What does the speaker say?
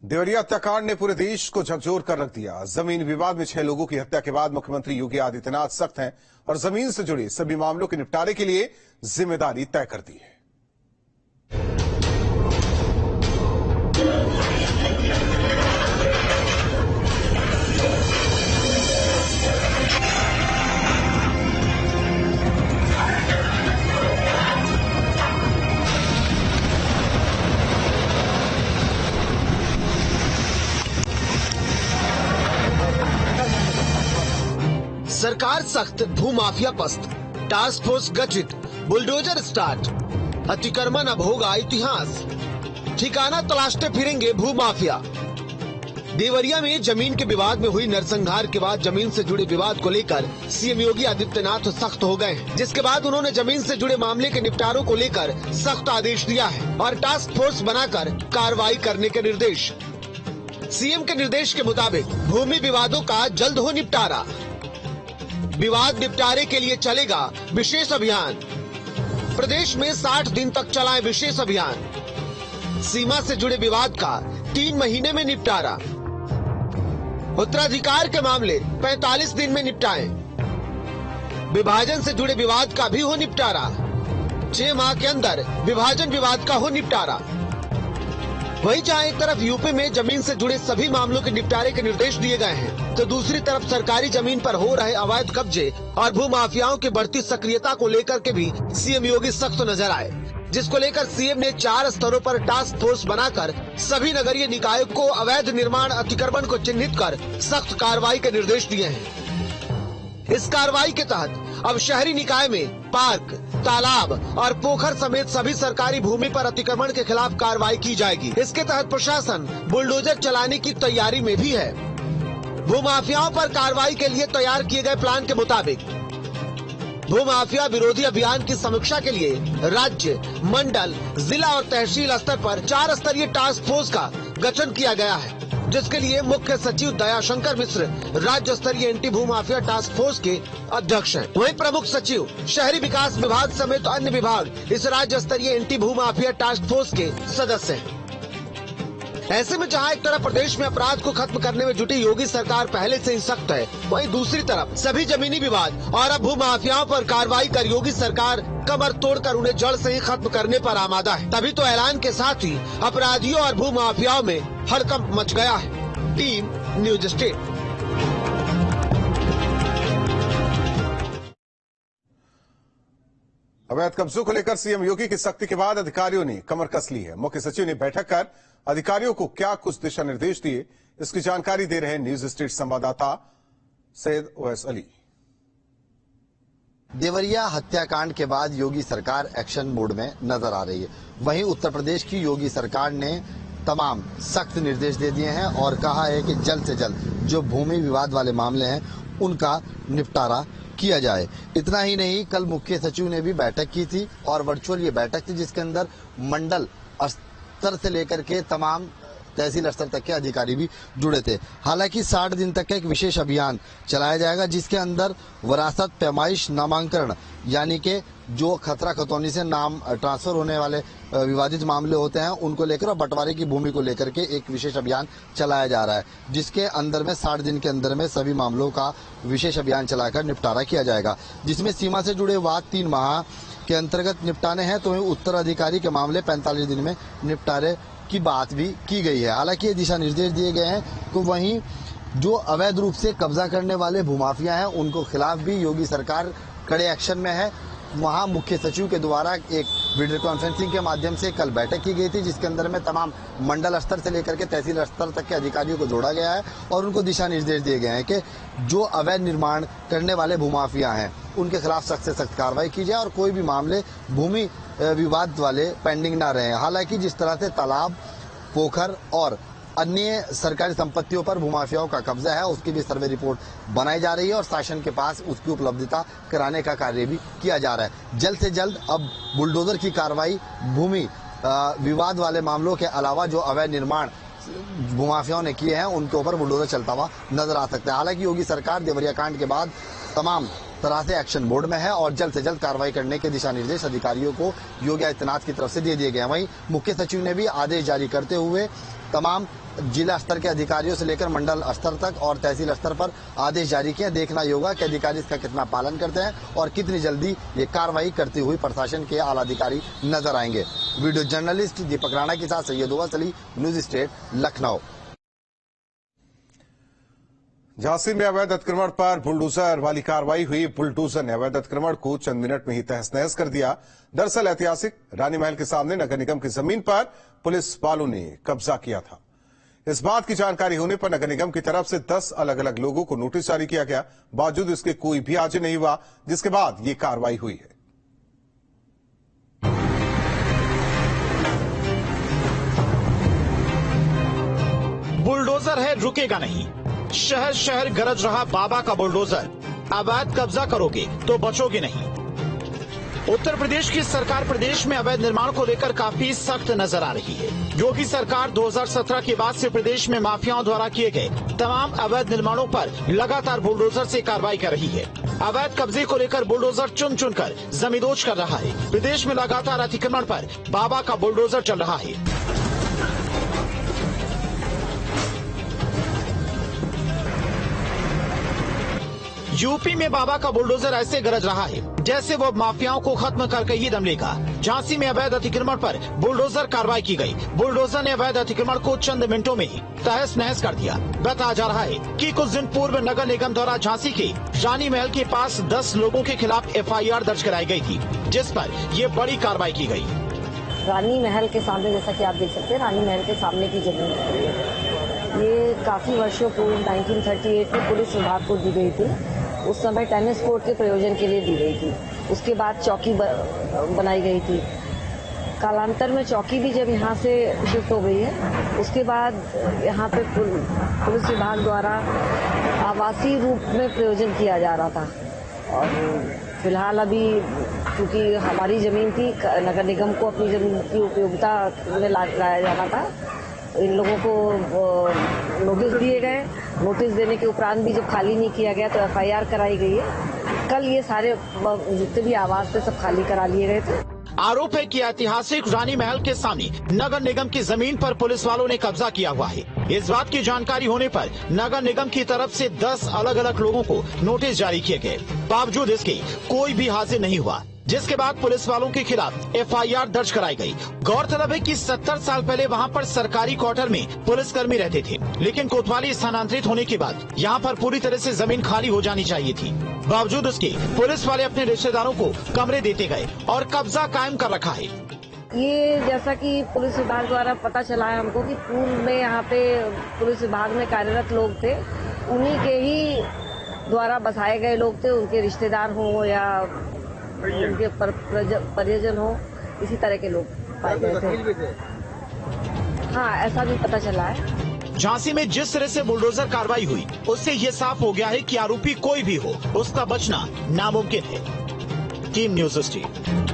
देवरिया हत्याकांड ने पूरे देश को झकझोर कर रख दिया। जमीन विवाद में 6 लोगों की हत्या के बाद मुख्यमंत्री योगी आदित्यनाथ सख्त हैं और जमीन से जुड़े सभी मामलों के निपटारे के लिए जिम्मेदारी तय कर दी है। सरकार सख्त, भूमाफिया पस्त, टास्क फोर्स गठित, बुलडोजर स्टार्ट, अतिक्रमण अब होगा इतिहास, ठिकाना तलाशते फिरेंगे भूमाफिया। देवरिया में जमीन के विवाद में हुई नरसंहार के बाद जमीन से जुड़े विवाद को लेकर सीएम योगी आदित्यनाथ सख्त हो गए हैं, जिसके बाद उन्होंने जमीन से जुड़े मामले के निपटारों को लेकर सख्त आदेश दिया है और टास्क फोर्स बनाकर कार्रवाई करने के निर्देश। सीएम के निर्देश के मुताबिक भूमि विवादों का जल्द हो निपटारा। विवाद निपटारे के लिए चलेगा विशेष अभियान। प्रदेश में 60 दिन तक चलाएं विशेष अभियान। सीमा से जुड़े विवाद का 3 महीने में निपटारा। उत्तराधिकार के मामले 45 दिन में निपटाएं। विभाजन से जुड़े विवाद का भी हो निपटारा। 6 माह के अंदर विभाजन विवाद का हो निपटारा। वहीं जहां एक तरफ यूपी में जमीन से जुड़े सभी मामलों के निपटारे के निर्देश दिए गए हैं, तो दूसरी तरफ सरकारी जमीन पर हो रहे अवैध कब्जे और भूमाफियाओं की बढ़ती सक्रियता को लेकर के भी सीएम योगी सख्त नजर आए, जिसको लेकर सीएम ने 4 स्तरों पर टास्क फोर्स बनाकर सभी नगरीय निकायों को अवैध निर्माण अतिक्रमण को चिन्हित कर सख्त कार्रवाई के निर्देश दिए हैं। इस कार्रवाई के तहत अब शहरी निकाय में पार्क, तालाब और पोखर समेत सभी सरकारी भूमि पर अतिक्रमण के खिलाफ कार्रवाई की जाएगी। इसके तहत प्रशासन बुलडोजर चलाने की तैयारी में भी है। भूमाफियाओं पर कार्रवाई के लिए तैयार किए गए प्लान के मुताबिक भूमाफिया विरोधी अभियान की समीक्षा के लिए राज्य, मंडल, जिला और तहसील स्तर पर 4 स्तरीय टास्क फोर्स का गठन किया गया है, जिसके लिए मुख्य सचिव दयाशंकर मिश्र राज्य स्तरीय एंटी भूमाफिया टास्क फोर्स के अध्यक्ष हैं। वहीं प्रमुख सचिव शहरी विकास विभाग समेत अन्य विभाग इस राज्य स्तरीय एंटी भूमाफिया टास्क फोर्स के सदस्य हैं। ऐसे में जहां एक तरफ प्रदेश में अपराध को खत्म करने में जुटी योगी सरकार पहले से ही सख्त है, वहीं दूसरी तरफ सभी जमीनी विवाद और अब भूमाफियाओं पर कार्रवाई कर योगी सरकार कमर तोड़कर उन्हें जड़ से ही खत्म करने पर आमादा है। तभी तो ऐलान के साथ ही अपराधियों और भूमाफियाओं में हड़कंप मच गया है। Team news state. अवैध कब्जों को लेकर सीएम योगी की सख्ती के बाद अधिकारियों ने कमर कस ली है। मुख्य सचिव ने बैठक कर अधिकारियों को क्या कुछ दिशा निर्देश दिए, इसकी जानकारी दे रहे हैं न्यूज स्टेट संवाददाता सैयद ओवैस अली। देवरिया हत्याकांड के बाद योगी सरकार एक्शन मोड में नजर आ रही है। वहीं उत्तर प्रदेश की योगी सरकार ने तमाम सख्त निर्देश दे दिए हैं और कहा है कि जल्द से जल्द जो भूमि विवाद वाले मामले हैं उनका निपटारा किया जाए। इतना ही नहीं, कल मुख्य सचिव ने भी बैठक की थी और वर्चुअल ये बैठक थी जिसके अंदर मंडल स्तर से लेकर के तमाम तहसील स्तर तक के अधिकारी भी जुड़े थे। हालांकि 60 दिन तक का एक विशेष अभियान चलाया जाएगा जिसके अंदर विरासत, पैमाइश, नामांकन यानी कि जो खतरा खतौनी से नाम ट्रांसफर होने वाले विवादित मामले होते हैं उनको लेकर और बंटवारे की भूमि को लेकर के एक विशेष अभियान चलाया जा रहा है, जिसके अंदर में 60 दिन के अंदर में सभी मामलों का विशेष अभियान चलाकर निपटारा किया जाएगा, जिसमें सीमा से जुड़े वाद 3 माह के अंतर्गत निपटाने हैं। तो उत्तराधिकारी के मामले 45 दिन में निपटारे की बात भी की गई है। हालांकि ये दिशा निर्देश दिए गए हैं तो वहीं जो अवैध रूप से कब्जा करने वाले भूमाफिया हैं उनको खिलाफ भी योगी सरकार कड़े एक्शन में है। वहां मुख्य सचिव के द्वारा एक वीडियो कॉन्फ्रेंसिंग के माध्यम से कल बैठक की गई थी जिसके अंदर में तमाम मंडल स्तर से लेकर के तहसील स्तर तक के अधिकारियों को जोड़ा गया है और उनको दिशा निर्देश दिए गए हैं कि जो अवैध निर्माण करने वाले भूमाफिया हैं उनके खिलाफ सख्त से सख्त कार्रवाई की जाए और कोई भी मामले भूमि विवाद वाले पेंडिंग ना रहे। हालांकि जिस तरह से तालाब, पोखर और अन्य सरकारी संपत्तियों पर भूमाफियाओं का कब्जा है उसकी भी सर्वे रिपोर्ट बनाई जा रही है और शासन के पास उसकी उपलब्धता कराने का कार्य भी किया जा रहा है। जल्द से जल्द अब बुलडोजर की कार्रवाई भूमि विवाद वाले मामलों के अलावा जो अवैध निर्माण भूमाफियाओं ने किए हैं उनके ऊपर बुलडोजर चलता हुआ नजर आ सकता है। हालांकि योगी सरकार देवरिया कांड के बाद तमाम तरह से एक्शन मोड में है और जल्द से जल्द कार्रवाई करने के दिशा निर्देश अधिकारियों को योगी आदित्यनाथ की तरफ से दे दिए गए हैं। वहीं मुख्य सचिव ने भी आदेश जारी करते हुए तमाम जिला स्तर के अधिकारियों से लेकर मंडल स्तर तक और तहसील स्तर पर आदेश जारी किए। देखना ही होगा कि अधिकारी इसका कितना पालन करते हैं और कितनी जल्दी ये कार्रवाई करते हुए प्रशासन के आला अधिकारी नजर आएंगे। वीडियो जर्नलिस्ट दीपक राणा के साथ सैयद उवैस अली, न्यूज स्टेट, लखनऊ। झांसी में अवैध अतिक्रमण पर बुलडोजर वाली कार्रवाई हुई। बुलडोजर ने अवैध अतिक्रमण को चंद मिनट में ही तहस नहस कर दिया। दरअसल ऐतिहासिक रानी महल के सामने नगर निगम की जमीन पर पुलिस वालों ने कब्जा किया था। इस बात की जानकारी होने पर नगर निगम की तरफ से 10 अलग अलग लोगों को नोटिस जारी किया गया। बावजूद इसके कोई भी हाजिर नहीं हुआ, जिसके बाद ये कार्रवाई हुई है। बुलडोजर है, रुकेगा नहीं। शहर शहर गरज रहा बाबा का बुलडोजर। अवैध कब्जा करोगे तो बचोगे नहीं। उत्तर प्रदेश की सरकार प्रदेश में अवैध निर्माण को लेकर काफी सख्त नजर आ रही है। योगी सरकार 2017 के बाद से प्रदेश में माफियाओं द्वारा किए गए तमाम अवैध निर्माणों पर लगातार बुलडोजर से कार्रवाई कर रही है। अवैध कब्जे को लेकर बुलडोजर चुन चुनकर जमींदोज कर रहा है। प्रदेश में लगातार अतिक्रमण पर बाबा का बुलडोजर चल रहा है। यूपी में बाबा का बुलडोजर ऐसे गरज रहा है जैसे वो माफियाओं को खत्म करके ही दम लेगा। झांसी में अवैध अतिक्रमण पर बुलडोजर कार्रवाई की गई। बुलडोजर ने अवैध अतिक्रमण को चंद मिनटों में ही तहस नहस कर दिया। बताया जा रहा है कि कुछ दिन पूर्व नगर निगम द्वारा झांसी के रानी महल के पास 10 लोगों के खिलाफ FIR दर्ज कराई गई थी, जिस पर ये बड़ी कार्रवाई की गई। रानी महल के सामने, जैसा कि आप देख सकते हैं, रानी महल के सामने की जमीन है। ये काफी वर्षों पूर्व 1938 में पुलिस विभाग को दी गई थी। उस समय टेनिस कोर्ट के प्रयोजन के लिए दी गई थी। उसके बाद चौकी बनाई गई थी। कालांतर में चौकी भी जब यहाँ से शिफ्ट हो गई है, उसके बाद यहाँ पे पुलिस विभाग द्वारा आवासीय रूप में प्रयोजन किया जा रहा था। और फिलहाल अभी क्योंकि हमारी जमीन थी, नगर निगम को अपनी जमीन की उपयोगिता में लाया जाना था, इन लोगों को नोटिस दिए गए। नोटिस देने के उपरांत भी जब खाली नहीं किया गया तो FIR कराई गई है। कल ये सारे जितने भी आवास थे सब खाली करा लिए गए थे। आरोप है कि ऐतिहासिक रानी महल के सामने नगर निगम की जमीन पर पुलिस वालों ने कब्जा किया हुआ है। इस बात की जानकारी होने पर नगर निगम की तरफ से 10 अलग अलग लोगों को नोटिस जारी किए गए। बावजूद इसके कोई भी हाजिर नहीं हुआ, जिसके बाद पुलिस वालों के खिलाफ FIR दर्ज कराई गई। गौरतलब है कि 70 साल पहले वहां पर सरकारी क्वार्टर में पुलिसकर्मी रहते थे, लेकिन कोतवाली स्थानांतरित होने के बाद यहां पर पूरी तरह से जमीन खाली हो जानी चाहिए थी। बावजूद उसके पुलिस वाले अपने रिश्तेदारों को कमरे देते गए और कब्जा कायम कर रखा है। ये जैसा कि पुलिस विभाग द्वारा पता चला है हमको कि पूर्व में यहाँ पे पुलिस विभाग में कार्यरत लोग थे, उन्हीं के ही द्वारा बसाए गए लोग थे। उनके रिश्तेदार हों या उनके परिजन हो, इसी तरह के लोग पाए गए थे। हाँ, ऐसा भी पता चला है। झांसी में जिस तरह से बुलडोजर कार्रवाई हुई, उससे ये साफ हो गया है कि आरोपी कोई भी हो, उसका बचना नामुमकिन है। Team news steel.